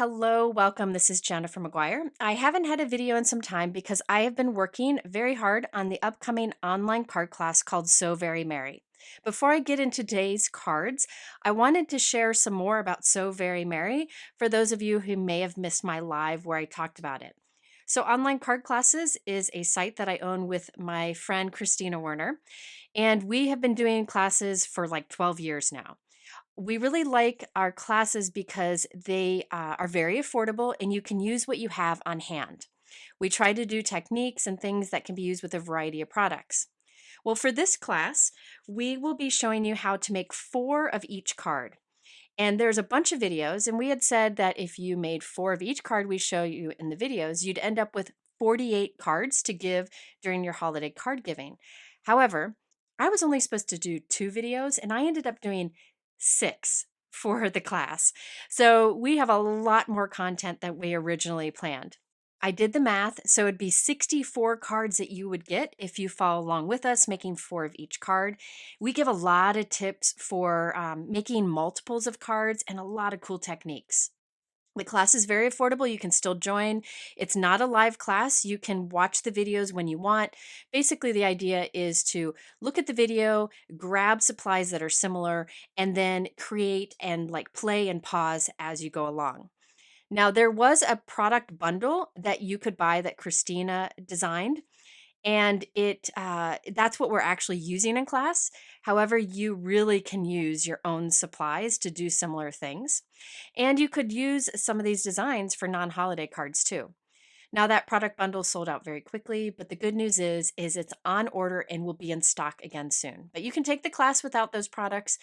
Hello, welcome. This is Jennifer McGuire. I haven't had a video in some time because I have been working very hard on the upcoming online card class called So Very Merry. Before I get into today's cards, I wanted to share some more about So Very Merry for those of you who may have missed my live where I talked about it. So, Online Card Classes is a site that I own with my friend Kristina Werner, and we have been doing classes for like 12 years now. We really like our classes because they are very affordable and you can use what you have on hand. We try to do techniques and things that can be used with a variety of products. Well, for this class, we will be showing you how to make 4 of each card. And there's a bunch of videos, and we had said that if you made 4 of each card we show you in the videos, you'd end up with 48 cards to give during your holiday card giving. However, I was only supposed to do 2 videos, and I ended up doing 6 for the class. So we have a lot more content than we originally planned. I did the math, so it'd be 64 cards that you would get if you follow along with us, making 4 of each card. We give a lot of tips for making multiples of cards and a lot of cool techniques. The class is very affordable. You can still join. It's not a live class. You can watch the videos when you want. Basically, the idea is to look at the video, grab supplies that are similar, and then create and like play and pause as you go along. Now, there was a product bundle that you could buy that Kristina designed, and that's what we're actually using in class. However, you really can use your own supplies to do similar things. And you could use some of these designs for non-holiday cards too. Now that product bundle sold out very quickly, but the good news is it's on order and will be in stock again soon. But you can take the class without those products,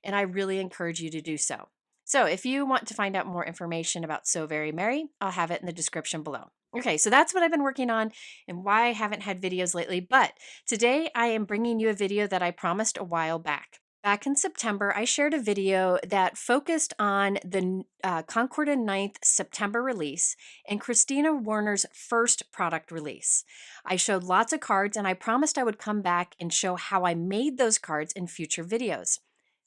and I really encourage you to do so. So if you want to find out more information about So Very Merry, I'll have it in the description below. Okay, so that's what I've been working on and why I haven't had videos lately, but today I am bringing you a video that I promised a while back. Back in September, I shared a video that focused on the Concord and 9th September release and Kristina Werner's first product release. I showed lots of cards and I promised I would come back and show how I made those cards in future videos.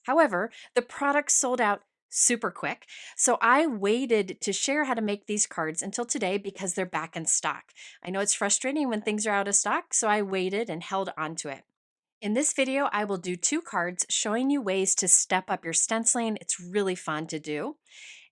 However, the products sold out super quick, so I waited to share how to make these cards until today because they're back in stock. I know it's frustrating when things are out of stock, so I waited and held on to it. In this video, I will do 2 cards showing you ways to step up your stenciling. It's really fun to do.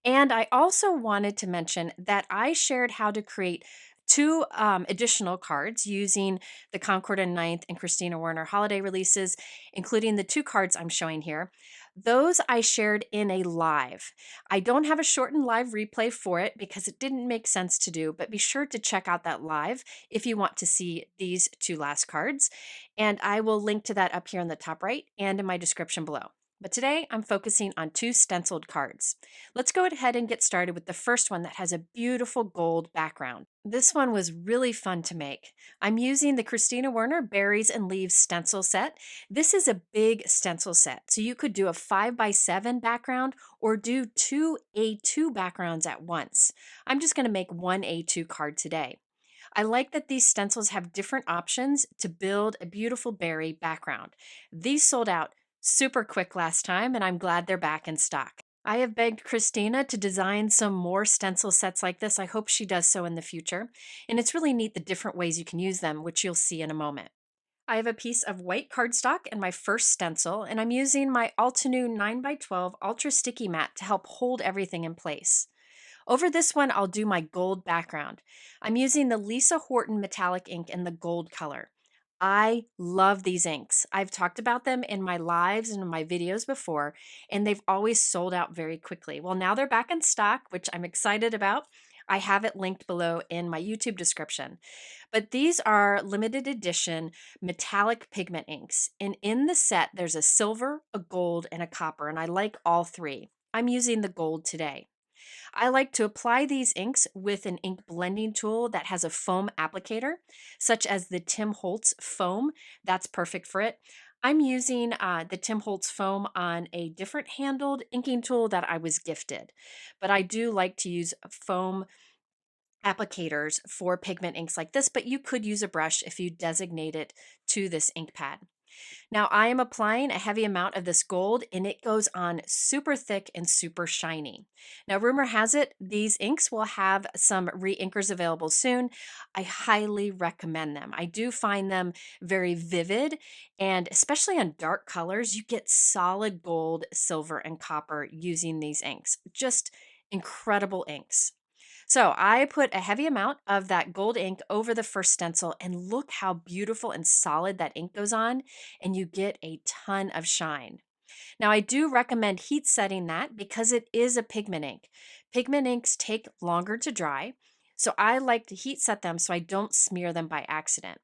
And I also wanted to mention that I shared how to create 2 additional cards using the Concord and 9th and Kristina Werner holiday releases, including the 2 cards I'm showing here. Those I shared in a live. I don't have a shortened live replay for it because it didn't make sense to do, but be sure to check out that live if you want to see these 2 last cards. And I will link to that up here in the top right and in my description below. But today I'm focusing on 2 stenciled cards. Let's go ahead and get started with the first one that has a beautiful gold background. This one was really fun to make. I'm using the Kristina Werner Berries and Leaves stencil set. This is a big stencil set, so you could do a 5x7 background or do 2 A2 backgrounds at once. I'm just going to make 1 A2 card today. I like that these stencils have different options to build a beautiful berry background. These sold out super quick last time, and I'm glad they're back in stock. I have begged Kristina to design some more stencil sets like this. I hope she does so in the future. And it's really neat the different ways you can use them, which you'll see in a moment. I have a piece of white cardstock and my first stencil, and I'm using my Altenew 9x12 Ultra Sticky Mat to help hold everything in place. Over this one, I'll do my gold background. I'm using the Lisa Horton metallic ink in the gold color. I love these inks. I've talked about them in my lives and in my videos before, and they've always sold out very quickly. Well, now they're back in stock, which I'm excited about. I have it linked below in my YouTube description. But these are limited edition metallic pigment inks. And in the set, there's a silver, a gold, and a copper, and I like all 3. I'm using the gold today. I like to apply these inks with an ink blending tool that has a foam applicator, such as the Tim Holtz foam. That's perfect for it. I'm using the Tim Holtz foam on a different handled inking tool that I was gifted, but I do like to use foam applicators for pigment inks like this, but you could use a brush if you designate it to this ink pad. Now I am applying a heavy amount of this gold and it goes on super thick and super shiny. Now, rumor has it, these inks will have some re-inkers available soon. I highly recommend them. I do find them very vivid, and especially on dark colors, you get solid gold, silver, and copper using these inks. Just incredible inks. So I put a heavy amount of that gold ink over the first stencil, and look how beautiful and solid that ink goes on, and you get a ton of shine. Now, I do recommend heat setting that because it is a pigment ink. Pigment inks take longer to dry, so I like to heat set them so I don't smear them by accident.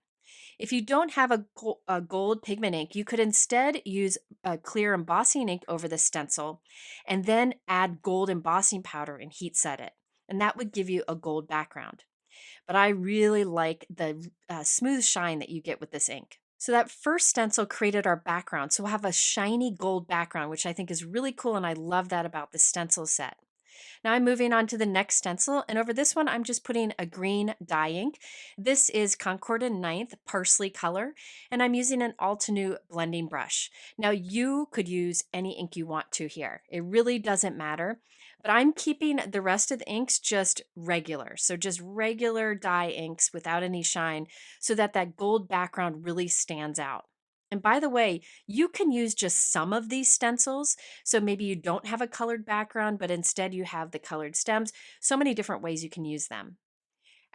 If you don't have a gold pigment ink, you could instead use a clear embossing ink over the stencil and then add gold embossing powder and heat set it. And that would give you a gold background. But I really like the smooth shine that you get with this ink. So that first stencil created our background. So we'll have a shiny gold background, which I think is really cool. And I love that about the stencil set. Now I'm moving on to the next stencil, and over this one, I'm just putting a green dye ink. This is Concord and Ninth Parsley color, and I'm using an Altenew blending brush. Now you could use any ink you want to here. It really doesn't matter, but I'm keeping the rest of the inks just regular. So just regular dye inks without any shine so that that gold background really stands out. And by the way, you can use just some of these stencils. So maybe you don't have a colored background, but instead you have the colored stems. So many different ways you can use them.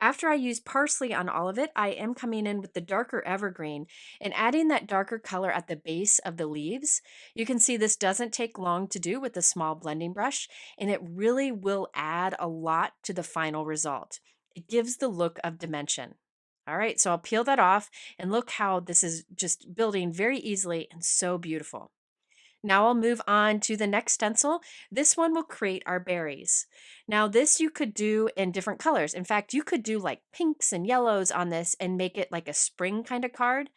After I use parsley on all of it, I am coming in with the darker evergreen and adding that darker color at the base of the leaves. You can see this doesn't take long to do with a small blending brush, and it really will add a lot to the final result. It gives the look of dimension. All right, so I'll peel that off and look how this is just building very easily and so beautiful. Now I'll move on to the next stencil. This one will create our berries. Now this you could do in different colors. In fact, you could do like pinks and yellows on this and make it like a spring kind of card,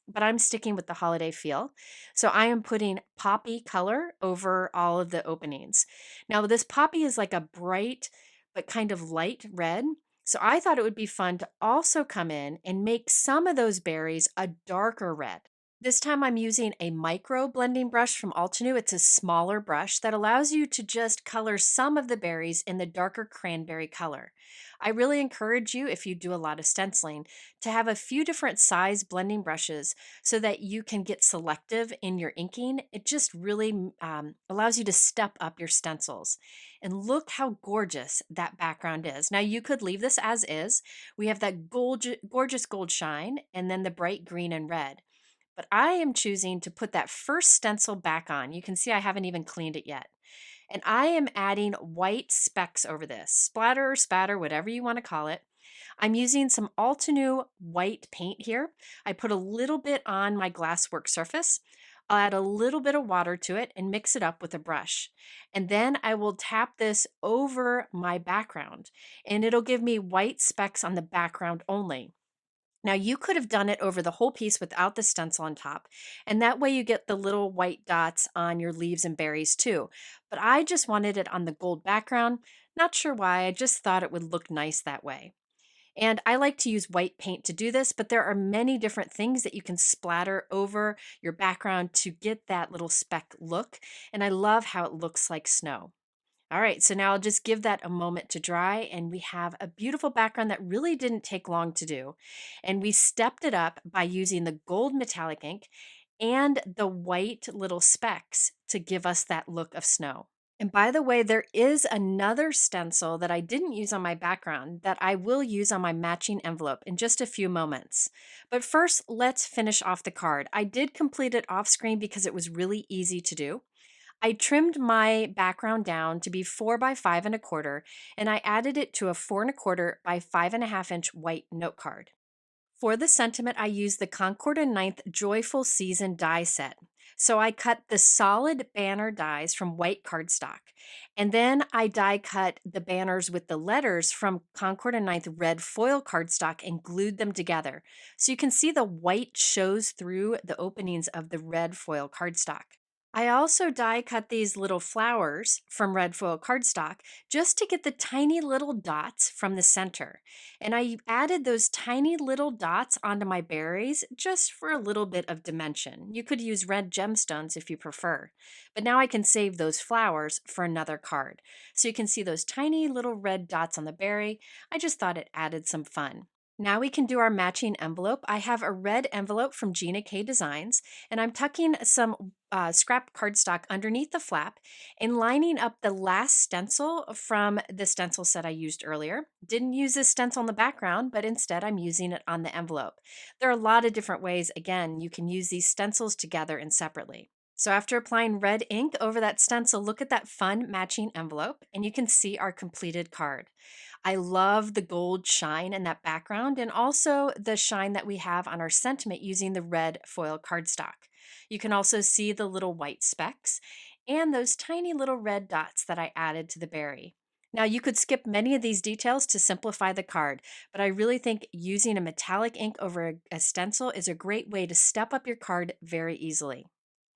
but I'm sticking with the holiday feel. So I am putting poppy color over all of the openings. Now this poppy is like a bright but kind of light red. So I thought it would be fun to also come in and make some of those berries a darker red. This time I'm using a micro blending brush from Altenew. It's a smaller brush that allows you to just color some of the berries in the darker cranberry color. I really encourage you, if you do a lot of stenciling, to have a few different size blending brushes so that you can get selective in your inking. It just really allows you to step up your stencils. And look how gorgeous that background is. Now you could leave this as is. We have that gorgeous gold shine and then the bright green and red. But I am choosing to put that first stencil back on. You can see I haven't even cleaned it yet. And I am adding white specks over this, splatter or spatter, whatever you want to call it. I'm using some Altenew white paint here. I put a little bit on my glasswork surface. I'll add a little bit of water to it and mix it up with a brush. And then I will tap this over my background, and it'll give me white specks on the background only. Now you could have done it over the whole piece without the stencil on top, and that way you get the little white dots on your leaves and berries too. But I just wanted it on the gold background. Not sure why, I just thought it would look nice that way. And I like to use white paint to do this, but there are many different things that you can splatter over your background to get that little speck look. And I love how it looks like snow. All right, so now I'll just give that a moment to dry, and we have a beautiful background that really didn't take long to do. And we stepped it up by using the gold metallic ink and the white little specks to give us that look of snow. And by the way, there is another stencil that I didn't use on my background that I will use on my matching envelope in just a few moments. But first, let's finish off the card. I did complete it off screen because it was really easy to do. I trimmed my background down to be 4 by 5 1/4, and I added it to a 4 1/4 by 5 1/2 inch white note card. For the sentiment, I used the Concord and Ninth Joyful Season die set. So I cut the solid banner dies from white cardstock, and then I die cut the banners with the letters from Concord and Ninth red foil cardstock and glued them together. So you can see the white shows through the openings of the red foil cardstock. I also die cut these little flowers from red foil cardstock just to get the tiny little dots from the center. And I added those tiny little dots onto my berries just for a little bit of dimension. You could use red gemstones if you prefer. But now I can save those flowers for another card. So you can see those tiny little red dots on the berry. I just thought it added some fun. Now we can do our matching envelope. I have a red envelope from Gina K Designs, and I'm tucking some scrap cardstock underneath the flap and lining up the last stencil from the stencil set I used earlier. Didn't use this stencil in the background, but instead I'm using it on the envelope. There are a lot of different ways, again, you can use these stencils together and separately. So after applying red ink over that stencil, look at that fun matching envelope, and you can see our completed card. I love the gold shine in that background and also the shine that we have on our sentiment using the red foil cardstock. You can also see the little white specks and those tiny little red dots that I added to the berry. Now, you could skip many of these details to simplify the card, but I really think using a metallic ink over a stencil is a great way to step up your card very easily.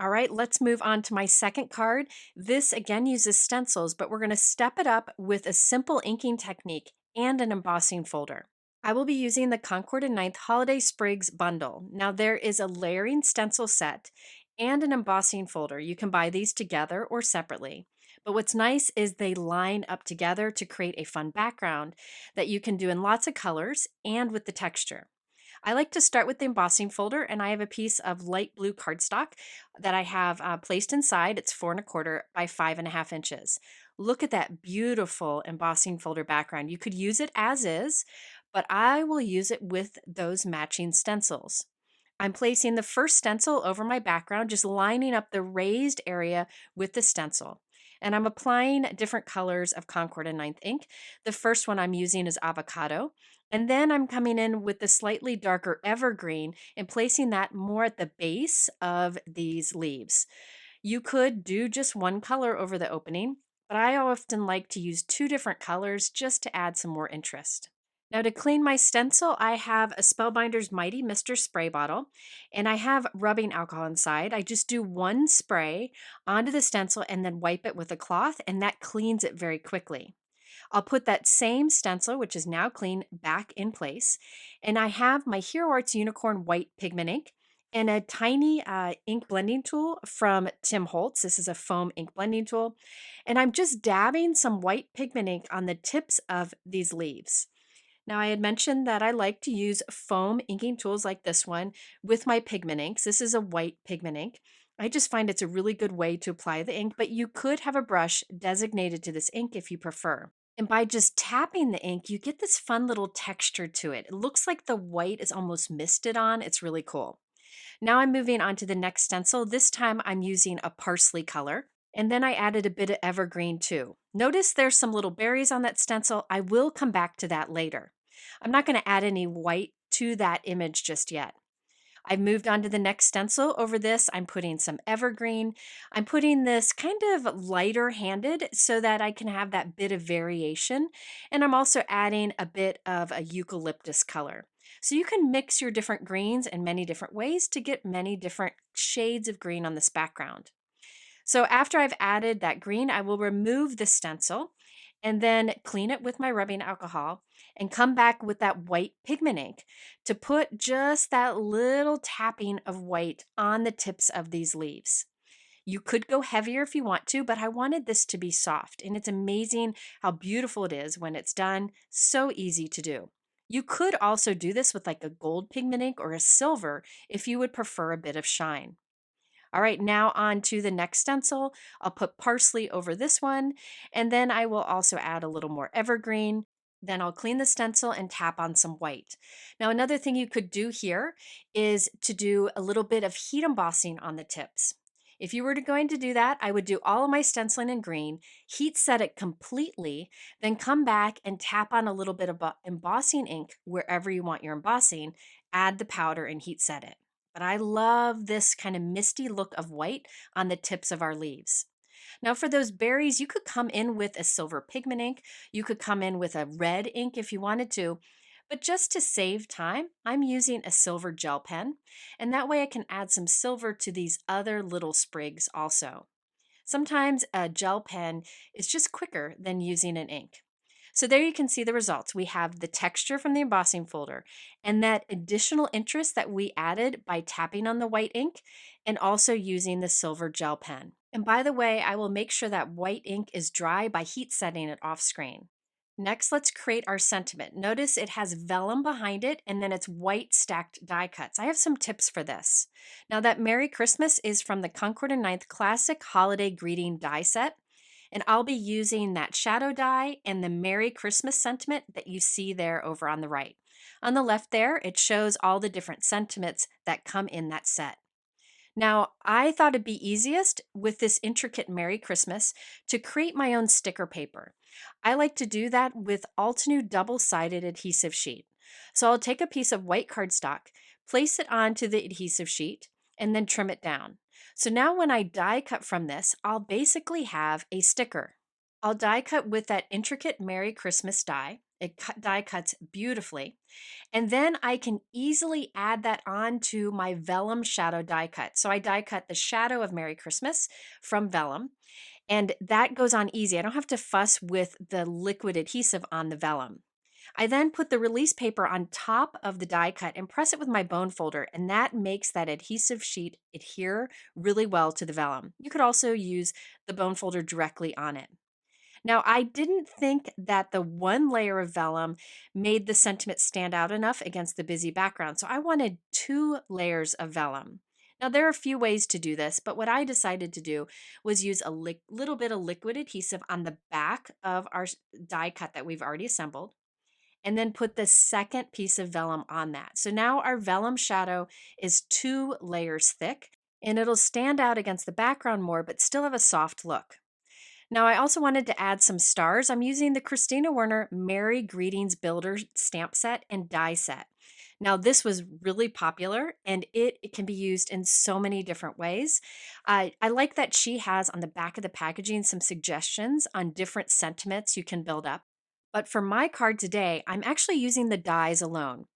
All right, let's move on to my second card. This again uses stencils, but we're going to step it up with a simple inking technique and an embossing folder. I will be using the Concord and Ninth Holiday Sprigs bundle. Now, there is a layering stencil set and an embossing folder. You can buy these together or separately. But what's nice is they line up together to create a fun background that you can do in lots of colors and with the texture. I like to start with the embossing folder, and I have a piece of light blue cardstock that I have placed inside. It's 4 1/4 by 5 1/2 inches. Look at that beautiful embossing folder background. You could use it as is, but I will use it with those matching stencils. I'm placing the first stencil over my background, just lining up the raised area with the stencil. And I'm applying different colors of Concord and Ninth ink. The first one I'm using is avocado. And then I'm coming in with the slightly darker evergreen and placing that more at the base of these leaves. You could do just one color over the opening, but I often like to use two different colors just to add some more interest. Now to clean my stencil, I have a Spellbinders Mighty Mr. Spray bottle, and I have rubbing alcohol inside. I just do one spray onto the stencil and then wipe it with a cloth, and that cleans it very quickly. I'll put that same stencil, which is now clean, back in place. And I have my Hero Arts Unicorn White Pigment ink and a tiny ink blending tool from Tim Holtz. This is a foam ink blending tool. And I'm just dabbing some white pigment ink on the tips of these leaves. Now, I had mentioned that I like to use foam inking tools like this one with my pigment inks. This is a white pigment ink. I just find it's a really good way to apply the ink, but you could have a brush designated to this ink if you prefer. And by just tapping the ink, you get this fun little texture to it. It looks like the white is almost misted on. It's really cool. Now I'm moving on to the next stencil. This time I'm using a parsley color. And then I added a bit of evergreen too. Notice there's some little berries on that stencil. I will come back to that later. I'm not going to add any white to that image just yet. I've moved on to the next stencil. Over this, I'm putting some evergreen. I'm putting this kind of lighter handed so that I can have that bit of variation. And I'm also adding a bit of a eucalyptus color. So you can mix your different greens in many different ways to get many different shades of green on this background. So after I've added that green, I will remove the stencil and then clean it with my rubbing alcohol and come back with that white pigment ink to put just that little tapping of white on the tips of these leaves. You could go heavier if you want to, but I wanted this to be soft, and it's amazing how beautiful it is when it's done. So easy to do. You could also do this with like a gold pigment ink or a silver if you would prefer a bit of shine. All right, now on to the next stencil. I'll put parsley over this one, and then I will also add a little more evergreen. Then I'll clean the stencil and tap on some white. Now, another thing you could do here is to do a little bit of heat embossing on the tips. If you were going to do that, I would do all of my stenciling in green, heat set it completely, then come back and tap on a little bit of embossing ink wherever you want your embossing, add the powder and heat set it. But I love this kind of misty look of white on the tips of our leaves. Now for those berries, you could come in with a silver pigment ink. You could come in with a red ink if you wanted to. But just to save time, I'm using a silver gel pen, and that way I can add some silver to these other little sprigs also. Sometimes a gel pen is just quicker than using an ink. So there you can see the results. We have the texture from the embossing folder and that additional interest that we added by tapping on the white ink and also using the silver gel pen. And by the way, I will make sure that white ink is dry by heat setting it off screen. Next, let's create our sentiment. Notice it has vellum behind it and then it's white stacked die cuts. I have some tips for this. Now that Merry Christmas is from the Concord and Ninth Classic Holiday Greeting die set. And I'll be using that shadow die and the Merry Christmas sentiment that you see there over on the right. On the left there, it shows all the different sentiments that come in that set. Now, I thought it'd be easiest with this intricate Merry Christmas to create my own sticker paper. I like to do that with Altenew double-sided adhesive sheet. So I'll take a piece of white cardstock, place it onto the adhesive sheet, and then trim it down. So now when I die cut from this, I'll basically have a sticker. I'll die cut with that intricate Merry Christmas die. It die cuts beautifully. And then I can easily add that on to my vellum shadow die cut. So I die cut the shadow of Merry Christmas from vellum, and that goes on easy. I don't have to fuss with the liquid adhesive on the vellum. I then put the release paper on top of the die cut and press it with my bone folder, and that makes that adhesive sheet adhere really well to the vellum. You could also use the bone folder directly on it. Now, I didn't think that the one layer of vellum made the sentiment stand out enough against the busy background, so I wanted 2 layers of vellum. Now, there are a few ways to do this, but what I decided to do was use a little bit of liquid adhesive on the back of our die cut that we've already assembled, and then put the second piece of vellum on that. So now our vellum shadow is 2 layers thick, and it'll stand out against the background more, but still have a soft look. Now, I also wanted to add some stars. I'm using the Kristina Werner Merry Greetings Builder stamp set and die set. Now, this was really popular and it can be used in so many different ways. I like that she has on the back of the packaging some suggestions on different sentiments you can build up. But for my card today, I'm actually using the dies alone.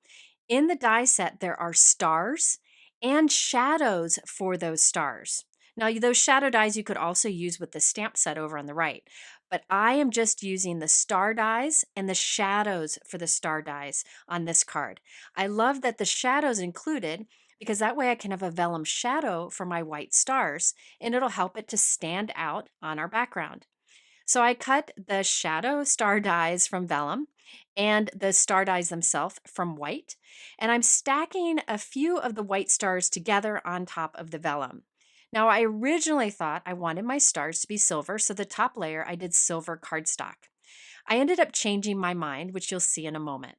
In the die set, there are stars and shadows for those stars. Now, those shadow dies you could also use with the stamp set over on the right, but I am just using the star dies and the shadows for the star dies on this card. I love that the shadows included because that way I can have a vellum shadow for my white stars and it'll help it to stand out on our background. So I cut the shadow star dies from vellum and the star dies themselves from white, and I'm stacking a few of the white stars together on top of the vellum. Now, I originally thought I wanted my stars to be silver, so the top layer I did silver cardstock. I ended up changing my mind, which you'll see in a moment.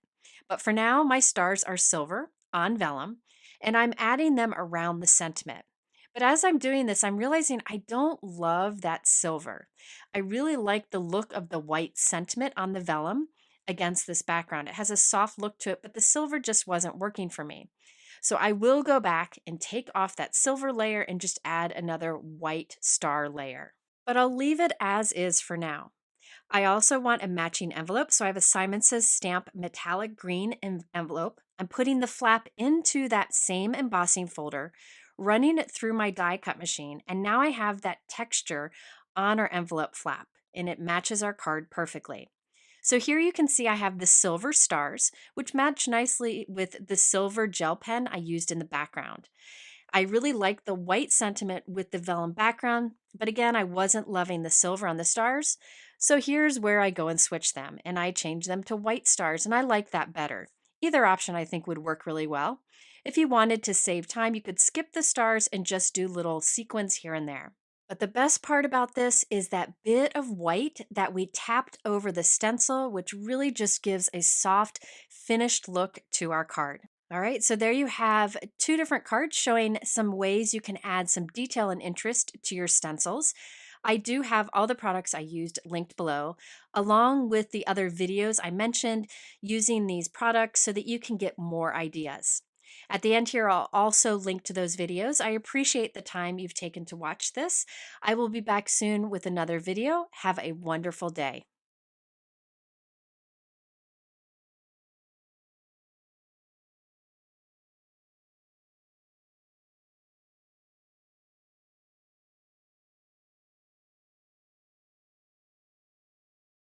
But for now, my stars are silver on vellum, and I'm adding them around the sentiment. But as I'm doing this, I'm realizing I don't love that silver. I really like the look of the white sentiment on the vellum against this background. It has a soft look to it, but the silver just wasn't working for me. So I will go back and take off that silver layer and just add another white star layer. But I'll leave it as is for now. I also want a matching envelope, so I have a Simon Says Stamp metallic green envelope. I'm putting the flap into that same embossing folder, running it through my die cut machine, and now I have that texture on our envelope flap, and it matches our card perfectly. So here you can see I have the silver stars, which match nicely with the silver gel pen I used in the background. I really like the white sentiment with the vellum background, but again, I wasn't loving the silver on the stars. So here's where I go and switch them, and I change them to white stars, and I like that better. Either option I think would work really well. If you wanted to save time, you could skip the stars and just do little sequins here and there. But the best part about this is that bit of white that we tapped over the stencil, which really just gives a soft, finished look to our card. All right, so there you have 2 different cards showing some ways you can add some detail and interest to your stencils. I do have all the products I used linked below, along with the other videos I mentioned using these products so that you can get more ideas. At the end here, I'll also link to those videos. I appreciate the time you've taken to watch this. I will be back soon with another video. Have a wonderful day.